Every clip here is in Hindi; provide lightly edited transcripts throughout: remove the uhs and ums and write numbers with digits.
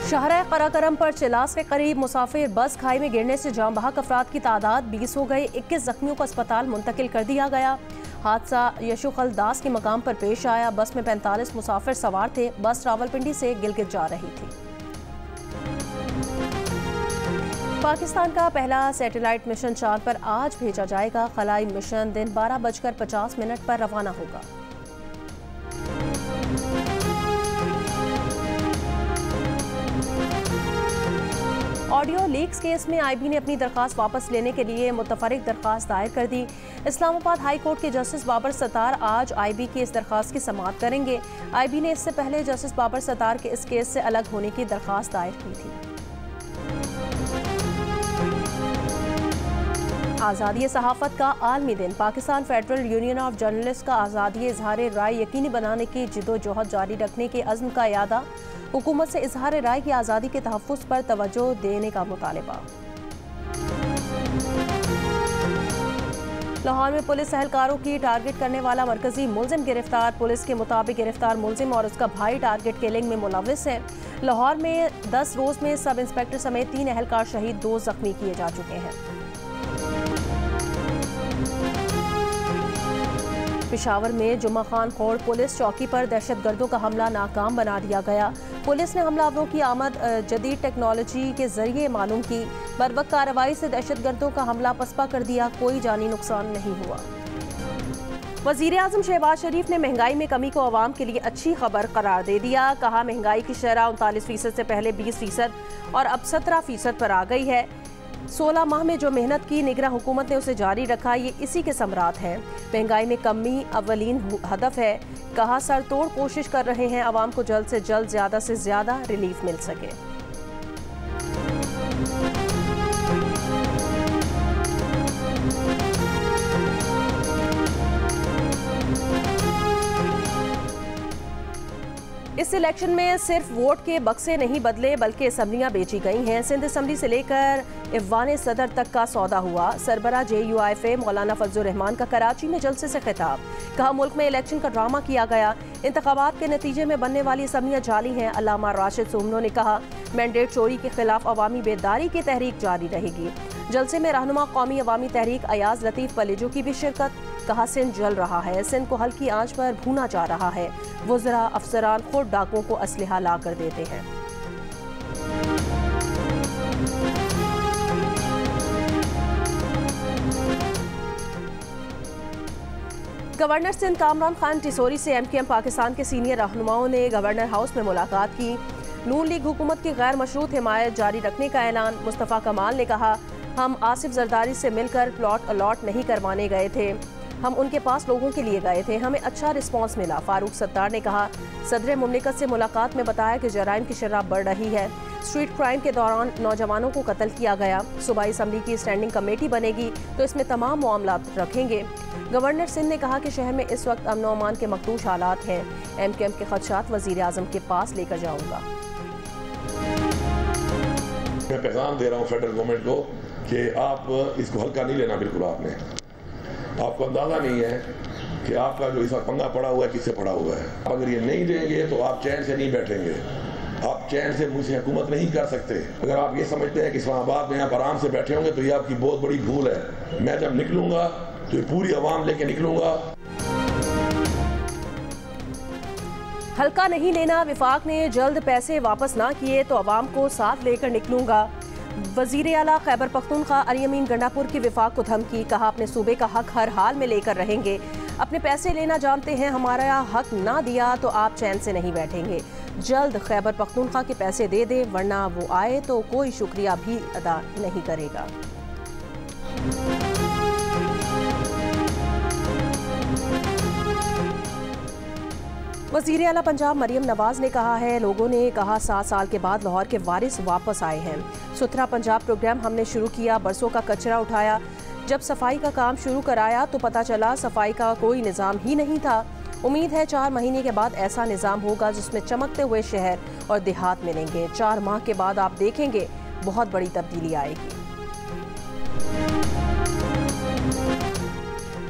शाहराह कराकरम पर चिलास के करीब मुसाफिर बस खाई में गिरने से जाम बहक अफराद की तादाद 20 हो गई। 21 जख्मियों को अस्पताल मुंतकिल कर दिया गया। हादसा यशुखल दास के मकाम पर पेश आया। बस में 45 मुसाफिर सवार थे। बस रावलपिंडी से गिलगित जा रही थी। पाकिस्तान का पहला सैटेलाइट मिशन चांद पर आज भेजा जाएगा। खलाई मिशन दिन 12:50 पर रवाना होगा। ऑडियो लीक्स केस में आईबी ने अपनी दरखास्त वापस लेने के लिए मुतफरिक दरखास्त दायर कर दी। इस्लामाबाद हाई कोर्ट के जस्टिस बाबर सत्तार आज आईबी की इस दरखास्त की समाअत करेंगे। आईबी ने इससे पहले जस्टिस बाबर सत्तार के इस केस से अलग होने की दरखास्त दायर की थी। आज़ादी सहाफ़त का आलमी दिन। Pakistan federal union of journalist का आज़ादी इजहार राय यकीनी बनाने की जिद्दोजहद जारी रखने के अज़्म का यादा। हुकूमत से इजहार राय की आज़ादी के तहफ़्फ़ुज़ पर तवज्जो देने का मुतालबा। लाहौर में पुलिस एहलकारों की टारगेट करने वाला मरकजी मुलजिम गिरफ्तार। पुलिस के मुताबिक गिरफ्तार मुलजिम और उसका भाई टारगेट किलिंग में मुलव्विस है। लाहौर में 10 रोज़ में सब इंस्पेक्टर समेत 3 एहलकार शहीद, 2 जख्मी किए जा चुके हैं। पेशावर में जुम्मा खान खोड़ पुलिस चौकी पर दहशतगर्दों का हमला नाकाम बना दिया गया। पुलिस ने हमलावरों की आमद जदीद टेक्नोलॉजी के जरिए मालूम की। बरवक्त कार्रवाई से दहशतगर्दों का हमला पसपा कर दिया। कोई जानी नुकसान नहीं हुआ। वज़ीर आज़म शहबाज शरीफ ने महंगाई में कमी को अवाम के लिए अच्छी खबर करार दे दिया। कहा महंगाई की शरह 39% से पहले 20% और अब 17% पर आ गई है। 16 माह में जो मेहनत की निगरान हुकूमत ने उसे जारी रखा, ये इसी के समरात हैं। महंगाई में कमी अव्वलीन हदफ है। कहा सर तोड़ कोशिश कर रहे हैं आवाम को जल्द से जल्द ज़्यादा से ज़्यादा रिलीफ मिल सके। इस इलेक्शन में सिर्फ वोट के बक्से नहीं बदले बल्कि असम्बलियां बेची गई हैं। सिंध असम्बली से लेकर इवान सदर तक का सौदा हुआ। सरबरा JUIFA मौलाना फजलुर रहमान का कराची में जलसे से खिताब। कहा मुल्क में इलेक्शन का ड्रामा किया गया। इंतखाबात के नतीजे में बनने वाली असम्बलियां जाली हैं। अल्लामा राशिद सुमनो ने कहा मैंडेट चोरी के खिलाफ अवामी बेदारी की तहरीक जारी रहेगी। जलसे में रहनुमा कौमी अवामी तहरीक अयाज लतीफ़ पलेजो की भी शिरकत। कहा सिंध जल रहा है। सिंध को हल्की आंच पर भूना जा रहा है। वज़रा अफसरान खुद डाकुओं को असलहा ला कर देते हैं। गवर्नर सिंध कामरान खान टिसोरी से MKM पाकिस्तान के सीनियर रहनुमाओं ने गवर्नर हाउस में मुलाकात की। नून लीग हुकूमत की गैर मशरूत हिमायत जारी रखने का ऐलान। मुस्तफ़ा कमाल ने कहा हम आसिफ जरदारी से मिलकर प्लॉट अलॉट नहीं करवाने गए थे, हम उनके पास लोगों के लिए गए थे, हमें अच्छा रिस्पांस मिला। फारूक सत्तार ने कहा सदर मुमलिकत से मुलाकात में बताया कि जराइम की शरह बढ़ रही है। स्ट्रीट क्राइम के दौरान नौजवानों को कत्ल किया गया। सूबाई असम्बली की स्टैंडिंग कमेटी बनेगी तो इसमें तमाम मामला रखेंगे। गवर्नर सिंध ने कहा कि शहर में इस वक्त अमन व अमान के मखदूश हालात हैं। MKM के खदशात वज़ीर आज़म के पास लेकर जाऊँगा। मैं पैगाम दे रहा हूँ फेडरल गवर्नमेंट को कि आप इसको हल्का नहीं लेना। बिल्कुल आपको अंदाज़ा नहीं है कि आपका जो इस वक्त पंगा पड़ा हुआ है किससे पड़ा हुआ है। अगर ये नहीं देंगे तो आप चैन से नहीं बैठेंगे। आप चैन से मुझसे हुकूमत नहीं कर सकते। अगर आप ये समझते हैं कि इस्लामाबाद में आप आराम से बैठे होंगे तो ये आपकी बहुत बड़ी भूल है। मैं जब निकलूंगा तो ये पूरी आवाम लेके निकलूंगा। हल्का नहीं लेना। विफाक ने जल्द पैसे वापस ना किए तो अवाम को साथ लेकर निकलूंगा। वजीर आला खैबर पख्तूनख्वा अली अमीन गंडापुर की विफाक को धमकी। कहा अपने सूबे का हक हर हाल में लेकर रहेंगे। अपने पैसे लेना जानते हैं, हमारा हक ना दिया तो आप चैन से नहीं बैठेंगे। जल्द खैबर पख्तूनख्वा के पैसे दे दे वरना वो आए तो कोई शुक्रिया भी अदा नहीं करेगा। वज़ीर आला पंजाब मरियम नवाज ने कहा है लोगों ने कहा 7 साल के बाद लाहौर के वारिस वापस आए हैं। सुथरा पंजाब प्रोग्राम हमने शुरू किया, बरसों का कचरा उठाया। जब सफाई का काम शुरू कराया तो पता चला सफाई का कोई निज़ाम ही नहीं था। उम्मीद है 4 महीने के बाद ऐसा निज़ाम होगा जिसमें चमकते हुए शहर और देहात मिलेंगे। 4 माह के बाद आप देखेंगे बहुत बड़ी तब्दीली आएगी।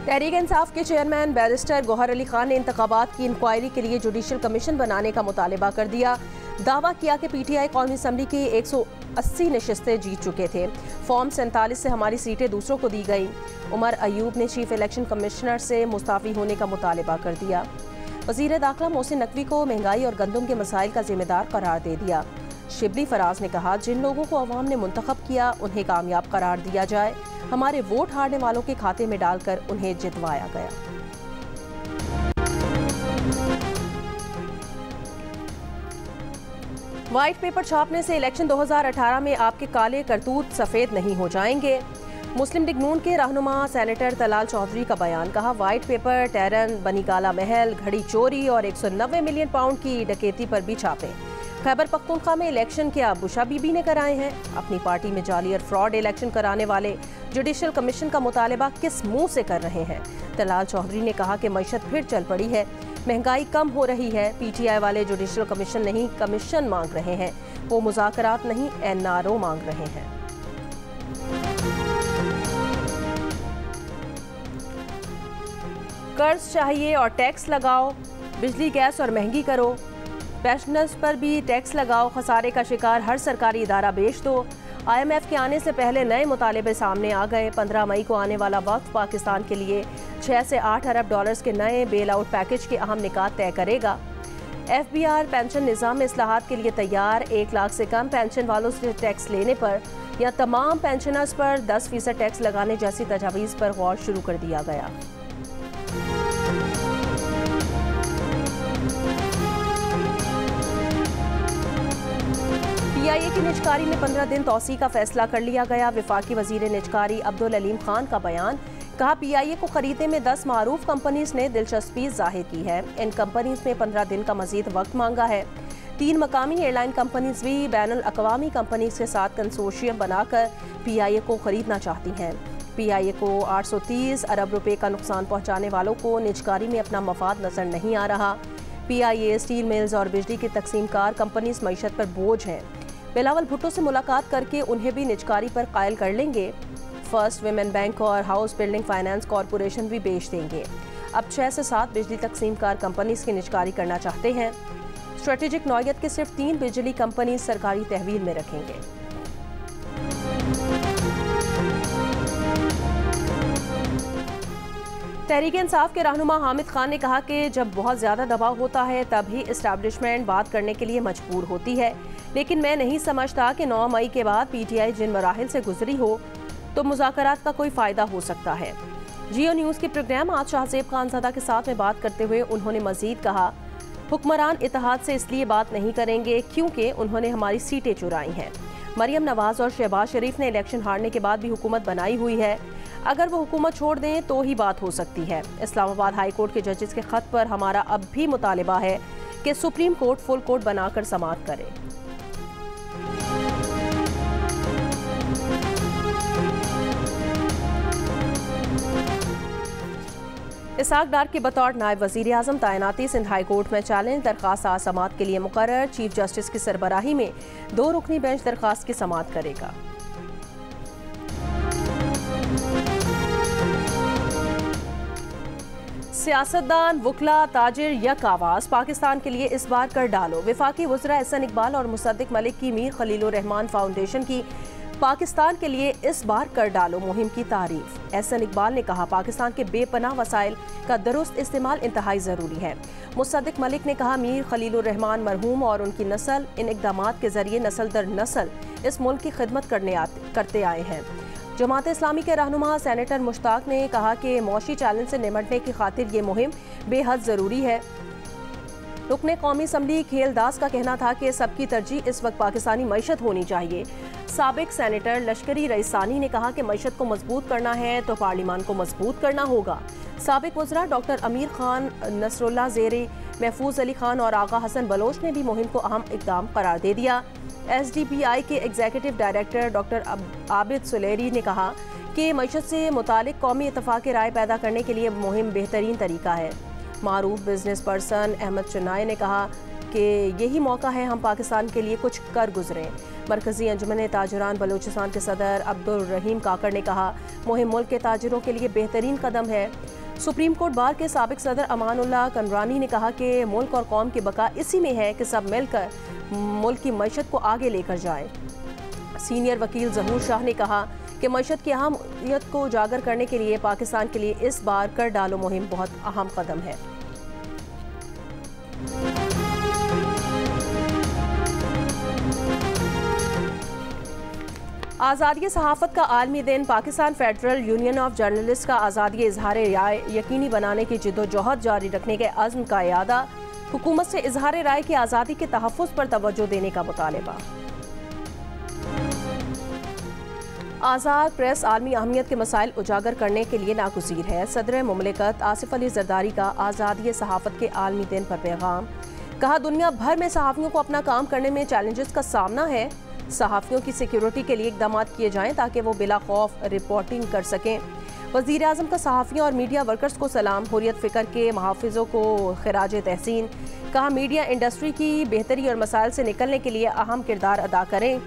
तहरीक इंसाफ के चेयरमैन बैरिस्टर गौहर अली खान ने इंतखाबात की इंक्वायरी के लिए जुडिशल कमीशन बनाने का मुतालबा कर दिया। दावा किया कि पीटीआई कौमी असम्बली की 180 नशिस्तें जीत चुके थे। फॉर्म 47 से हमारी सीटें दूसरों को दी गई। उमर अयूब ने चीफ इलेक्शन कमिश्नर से मुस्ताफ़ी होने का मुतालबा कर दिया। वज़ीर दाखिला मोहसिन नकवी को महंगाई और गंदम के मसाइल का जिम्मेदार करार दे दिया। शिबली फराज ने कहा, जिन लोगों को अवाम ने मुंतखब किया उन्हें कामयाब करार दिया जाए। हमारे वोट हारने वालों के खाते में डालकर उन्हें जितवाया गया। व्हाइट पेपर छापने से इलेक्शन 2018 में आपके काले करतूत सफ़ेद नहीं हो जाएंगे। मुस्लिम लीग नून के रहनुमा सेनेटर तलाल चौधरी का बयान। कहा, व्हाइट पेपर टैरन, बनी काला महल, घड़ी चोरी और 190 मिलियन पाउंड की डकैती पर भी छापे। खैबर पख्तूनख्वा में इलेक्शन क्या बुशा बीबी ने कराए हैं? अपनी पार्टी में जाली और फ्रॉड इलेक्शन कराने वाले जुडिशल कमीशन का मुतालबा किस मुंह से कर रहे हैं? तलाल चौधरी ने कहा कि मईशत फिर चल पड़ी है, महंगाई कम हो रही है। पीटीआई वाले जुडिशल कमीशन नहीं, कमीशन मांग रहे हैं। वो मुज़ाकरात नहीं, एनआरओ मांग रहे हैं। कर्ज चाहिए और टैक्स लगाओ, बिजली गैस और महंगी करो, पेंशनर्स पर भी टैक्स लगाओ, खसारे का शिकार हर सरकारी इदारा बेच दो। IMF के आने से पहले नए मुतालिबे सामने आ गए। 15 मई को आने वाला वक्त पाकिस्तान के लिए 6 से 8 अरब डॉलर्स के नए बेल आउट पैकेज के अहम निकात तय करेगा। FBR पेंशन निज़ाम में इस्लाहात के लिए तैयार। 1 लाख से कम पेंशन वालों से टैक्स लेने पर या तमाम पेंशनर्स पर 10% टैक्स लगाने जैसी तजावीज़ पर गौर शुरू कर दिया गया। PIA की निजकारी में 15 दिन तौसी का फैसला कर लिया गया। वफाकी वजीर निजकारी अब्दुल अलीम खान का बयान। कहा, PIA को खरीदने में 10 मारूफ कंपनीज ने दिलचस्पी जाहिर की है। इन कंपनीज ने 15 दिन का मजीद वक्त मांगा है। 3 मकामी एयरलाइन कंपनीज भी बैनुल अक़वामी कंपनीज के साथ कंसोर्शियम बनाकर PIA को खरीदना चाहती हैं। PIA को 830 अरब रुपए का नुकसान पहुँचाने वालों को निजकारी में अपना मफाद नजर नहीं आ रहा। PIA, स्टील मिल्स और बिजली की तकसीमकार कंपनीज मईशत पर बोझ हैं। बिलावल भुट्टो से मुलाकात करके उन्हें भी निजकारी पर कायल कर लेंगे। फर्स्ट विमेन बैंक और हाउस बिल्डिंग फाइनेंस कॉरपोरेशन भी बेच देंगे। अब 6 से 7 बिजली तकसीमकार कंपनीज की निजकारी करना चाहते हैं। स्ट्रेटेजिक नौयत के सिर्फ 3 बिजली कंपनी सरकारी तहवील में रखेंगे। तहरीक इंसाफ के रहनुमा हामिद खान ने कहा कि जब बहुत ज़्यादा दबाव होता है तभी इस्टेब्लिशमेंट बात करने के लिए मजबूर होती है, लेकिन मैं नहीं समझता कि 9 मई के बाद PTI जिन मराहिल से गुजरी हो तो मुज़ाकरात का कोई फ़ायदा हो सकता है। जियो न्यूज़ के प्रोग्राम आज शाहजेब खानज़ादा के साथ में बात करते हुए उन्होंने मज़ीद कहा, हुक्मरान इत्तेहाद से इसलिए बात नहीं करेंगे क्योंकि उन्होंने हमारी सीटें चुराई हैं। मरियम नवाज और शहबाज शरीफ ने इलेक्शन हारने के बाद भी हुकूमत बनाई हुई है। अगर वो हुकूमत छोड़ दें तो ही बात हो सकती है। इस्लामाबाद हाई कोर्ट के जजेस के खत पर हमारा अब भी मुतालिबा है कि सुप्रीम कोर्ट फुल कोर्ट बनाकर समाअत करे। इसाक डार के बतौर नायब वज़ीर आज़म तैनाती सिंध हाई कोर्ट में चैलेंज दरख्वास्त आज समाअत के लिए मुकर्रर। चीफ जस्टिस की सरबराही में 2 रुकनी बेंच दरख्वास्त की समाअत करेगा। सियासतदान, वकला, ताजिर यक आवाज़ पाकिस्तान के लिए इस बार कर डालो। वफाकी वज़रा एहसन इकबाल और मुसद्दिक मलिक की मीर खलीलुर रहमान फाउंडेशन की पाकिस्तान के लिए इस बार कर डालो मुहिम की तारीफ। एहसन इकबाल ने कहा, पाकिस्तान के बेपनाह वसाइल का दुरुस्त इस्तेमाल इंतहाई ज़रूरी है। मुसद्दिक मलिक ने कहा, मीर खलीलुर रहमान मरहूम और उनकी नस्ल इन इक़दामात के जरिए नस्ल दर नस्ल इस मुल्क की खिदमत करते आए हैं। जमात इस्लामी के रहनुमा सेनेटर मुश्ताक ने कहा कि मौशी चैलेंज से निमटने की खातिर ये मुहिम बेहद ज़रूरी है। रुकने कौमी असम्बली खेलदास का कहना था कि सबकी तरजीह इस वक्त पाकिस्तानी मईशत होनी चाहिए। साबिक सेनेटर लश्करी रईसानी ने कहा कि मईशत को मजबूत करना है तो पार्लिमान को मजबूत करना होगा। साबिक वज़रा डॉक्टर अमीर खान, नसरुल्लाह ज़ेरी, महफूज अली खान और आगा हसन बलोच ने भी मुहिम को अहम इक़दाम करार दे दिया। SDPI के एग्जीक्यूटिव डायरेक्टर डॉक्टर आबिद सुलेरी ने कहा कि मईशत से मुतालिक कौमी इत्तफाक़ राय पैदा करने के लिए मुहिम बेहतरीन तरीका है। मारूफ बिजनेस पर्सन अहमद चुनाई ने कहा कि यही मौका है हम पाकिस्तान के लिए कुछ कर गुजरें। मरकज़ी अंजुमन ताजिरान बलूचिस्तान के सदर अब्दुल रहीम काकर ने कहा, मुहिम मुल्क के ताजिरों के लिए बेहतरीन कदम है। सुप्रीम कोर्ट बार के साबिक सदर अमानुल्लाह कनरानी ने कहा कि मुल्क और कौम की बका इसी में है कि सब मिलकर मुल्क की मईशत को आगे लेकर जाएं। सीनियर वकील जहूर शाह ने कहा कि मईशत की अहमियत को उजागर करने के लिए पाकिस्तान के लिए इस बार कर डालो मुहिम बहुत अहम कदम है। आज़ादी सहाफ़त का आलमी दिन Pakistan federal union of journalist का आज़ादी इजहार राय यकीनी बनाने की जिद्दोजहद जारी रखने के अज़्म का इयादा। हुकूमत से इजहार राय की आज़ादी के तहफ़्फ़ुज़ पर तवज्जो देने का मुतालबा। आज़ाद प्रेस आलमी अहमियत के मसाइल उजागर करने के लिए नागुज़ीर है। सदर मुमलिकत आसिफ अली जरदारी का आज़ादी सहाफ़त के आलमी दिन पर पैगाम। कहा, दुनिया भर में सहाफ़ियों को अपना काम करने में चैलेंजेस का सामना है। सहाफ़ियों की सिक्योरिटी के लिए इक़दाम किए जाएं ताकि वो बिला खौफ रिपोर्टिंग कर सकें। वज़ीर आज़म का सहाफ़ियों और मीडिया वर्कर्स को सलाम। हुर्रियत फ़िक्र के मुहाफ़िज़ों को खिराज तहसीन। कहा, मीडिया इंडस्ट्री की बेहतरी और मसाइल से निकलने के लिए अहम किरदार अदा करें।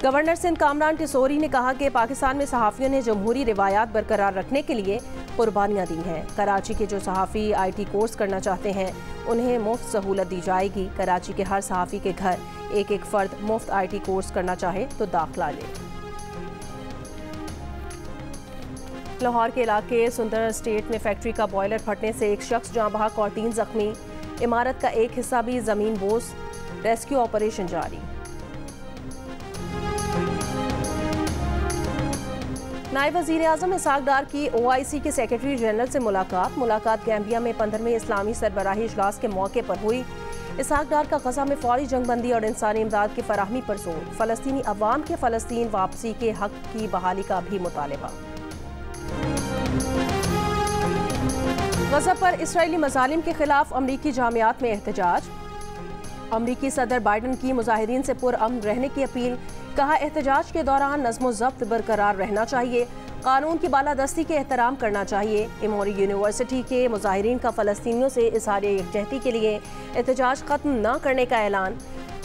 गवर्नर सिंध कामरान टिसोरी ने कहा कि पाकिस्तान में सहाफ़ियों ने जमहूरी रिवायात बरकरार रखने के लिए कुर्बानियाँ दी हैं। कराची के जो सहाफ़ी IT कोर्स करना चाहते हैं उन्हें मुफ्त सहूलत दी जाएगी। कराची के हर सहाफ़ी के घर एक फ़र्द मुफ्त IT कोर्स करना चाहे तो दाखिला ले। लाहौर के इलाके सुंदर स्टेट में फैक्ट्री का बॉयलर फटने से एक शख्स जाँ बहक और 3 जख्मी। इमारत का एक हिस्सा भी ज़मीन बोस। रेस्क्यू ऑपरेशन जारी। नायब वज़ीर आज़म इसहाक डार की OIC के सेक्रेटरी जनरल से मुलाकात गैम्बिया में 15वें इस्लामी सरबराही इजलास के मौके पर हुई। इसहाक डार का गज़ा में फौरी जंगबंदी और इंसानी इमदाद की फराहमी पर जोर। फ़लस्तीनी अवाम के फ़लस्तीन वापसी के हक की बहाली का भी मुतालबा। गज़ा पर इसराइली मज़ालिम के खिलाफ अमरीकी जामियात में एहतजाज। अमरीकी सदर बाइडन की मुजाहिदीन से पुरअमन रहने की अपील। कहा, एहतजाज के दौरान नज़्म ज़ब्त बरकरार रहना चाहिए। कानून की बालादस्ती के एहतराम करना चाहिए। एमोरी यूनिवर्सिटी के मुजाहिरीन का फ़लस्तीनियों से इज़हार यकजहती के लिए एहतजाज ख़त्म न करने का ऐलान।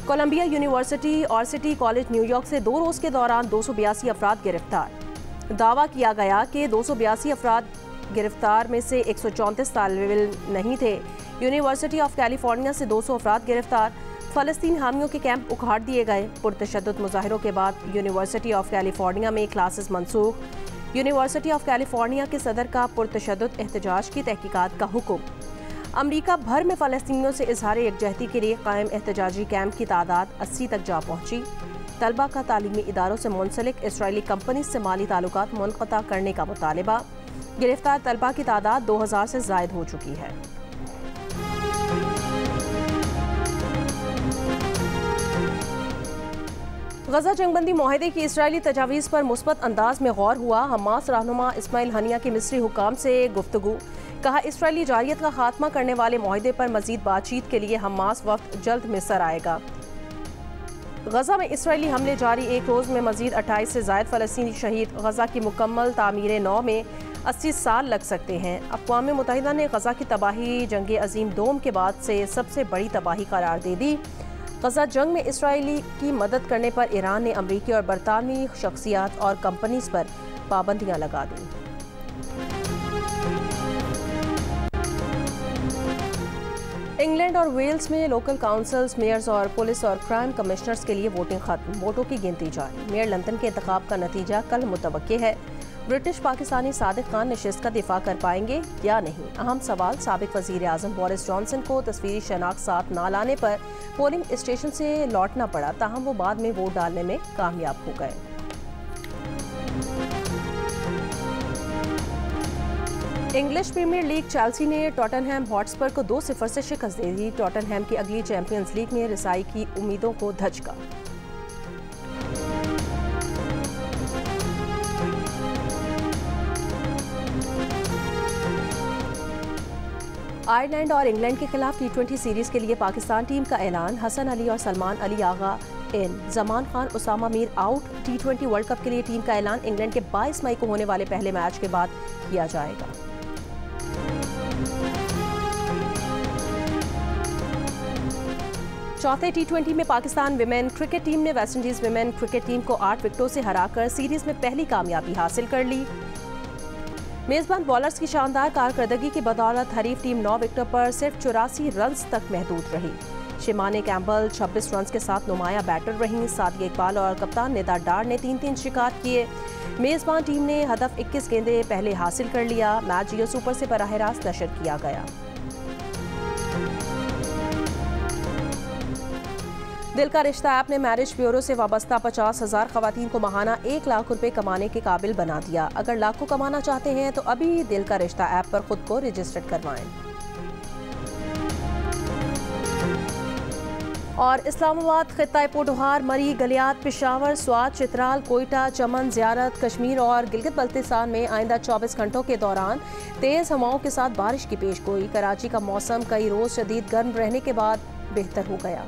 कोलंबिया यूनिवर्सिटी और सिटी कॉलेज न्यूयॉर्क से 2 रोज़ के दौरान 282 अफराद गिरफ्तार। दावा किया गया कि 282 अफराद गिरफ्तार में से 134 तालिब इल्म नहीं थे। यूनिवर्सिटी ऑफ कैलिफोर्निया से 200 अफराद गिरफ्तार। फ़लस्तीन हामियों के कैंप उखाड़ दिए गए। पुरतशद्दुद मुजाहिरों के बाद यूनिवर्सिटी ऑफ कैलिफोर्निया में classes Mansukh. University of California के सदर का पुरतशद्दुद एहतजाज की तहकीकात का हुक्म। अमरीका भर में फ़लस्तीनियों से इजहार यकजहती के लिए कायम एहतजाजी कैंप की तादाद 80 तक जा पहुँची। तलबा का तालीमी इदारों से मुंसलिक इसराइली कंपनी से माली ताल्लुकात मुनक़ता करने का मुतालबा। गिरफ्तार तलबा की तादाद 2000 से ज़ायद हो चुकी है। गज़ा जंगबंदी मुआहदे की इसराइली तजावीज़ पर मुस्बत अंदाज में गौर हुआ। हमास रहनुमा इस्माइल हनिया की मिस्री हुकाम से गुफ्तगू। कहा, इसराइली जारियत का खात्मा करने वाले मुआहदे पर मजीद बातचीत के लिए हमास वक्त जल्द मिस्र आएगा। गज़ा में इसराइली हमले जारी। एक रोज़ में मजीद 28 से ज़ायद फ़लस्तीनी शहीद। गज़ा की मुकम्मल तामीर नौ में 80 साल लग सकते हैं। अक़वाम मुत्तहिदा ने गज़ा की तबाही जंग अज़ीम दोम के बाद से सबसे बड़ी तबाही करार दे दी। गज़ा जंग में इसराइली की मदद करने पर ईरान ने अमरीकी और बरतानवी शख्सियात और कंपनीज पर पाबंदियां लगा दी। इंग्लैंड और वेल्स में लोकल काउंसिल्स, मेयर्स और पुलिस और क्राइम कमिश्नर्स के लिए वोटिंग खत्म। वोटों की गिनती जारी। मेयर लंदन के इंतखाब का नतीजा कल मुतवक्के है। ब्रिटिश पाकिस्तानी सादिक खान नशिस्त का दिफा कर पाएंगे या नहीं? अहम सवाल। साबिक वज़ीर आज़म बोरिस जॉनसन को तस्वीरी शनाख्त साथ ना लाने पर पोलिंग स्टेशन से लौटना पड़ा, ताहम वो बाद में वोट डालने में कामयाब हो गए। इंग्लिश प्रीमियर लीग चेल्सी ने टॉटनहैम हॉटस्पर को 2-0 से शिकस्त दे दी। टॉटनहैम की अगली चैंपियंस लीग में रसाई की उम्मीदों को धचका। आयरलैंड और इंग्लैंड के खिलाफ T20 सीरीज के लिए पाकिस्तान टीम का ऐलान। हसन अली और सलमान अली आगा इन। Zaman Khan, Usama Mir out. T20 world cup के लिए टीम का ऐलान इंग्लैंड के 22 मई को होने वाले पहले मैच के बाद किया जाएगा। चौथे T20 में पाकिस्तान विमेन क्रिकेट टीम ने वेस्टइंडीज विमेन क्रिकेट टीम को 8 विकेटों से हराकर सीरीज में पहली कामयाबी हासिल कर ली। मेज़बान बॉलर्स की शानदार कारकर्दगी की बदौलत हरीफ टीम 9 विकेटों पर सिर्फ 84 रन तक महदूद रही। शिमाने कैम्बल 26 रन के साथ नुमाया बैटर रहीं। सादिया इकबाल और कप्तान निदा डार ने 3-3 शिकार किए। मेज़बान टीम ने हदफ 21 गेंदें पहले हासिल कर लिया। मैच जियो सुपर से बराह रास्त नशर किया गया। दिल का रिश्ता ऐप ने मैरिज ब्यूरो से वाबस्ता 50,000 खवातीन को माहाना 1 लाख रुपए कमाने के काबिल बना दिया। अगर लाखों कमाना चाहते हैं तो अभी दिल का रिश्ता ऐप पर खुद को रजिस्टर्ड करवाएं। और इस्लामाबाद, खित्ता पोठोहार, मरी, गलियात, पेशावर, स्वात, चित्राल, कोयटा, चमन, ज़ियारत, कश्मीर और गिलगित बल्तिस्तान में आइंदा 24 घंटों के दौरान तेज़ हवाओं के साथ बारिश की पेशगोई। कराची का मौसम कई रोज़ शदीद गर्म रहने के बाद बेहतर हो गया।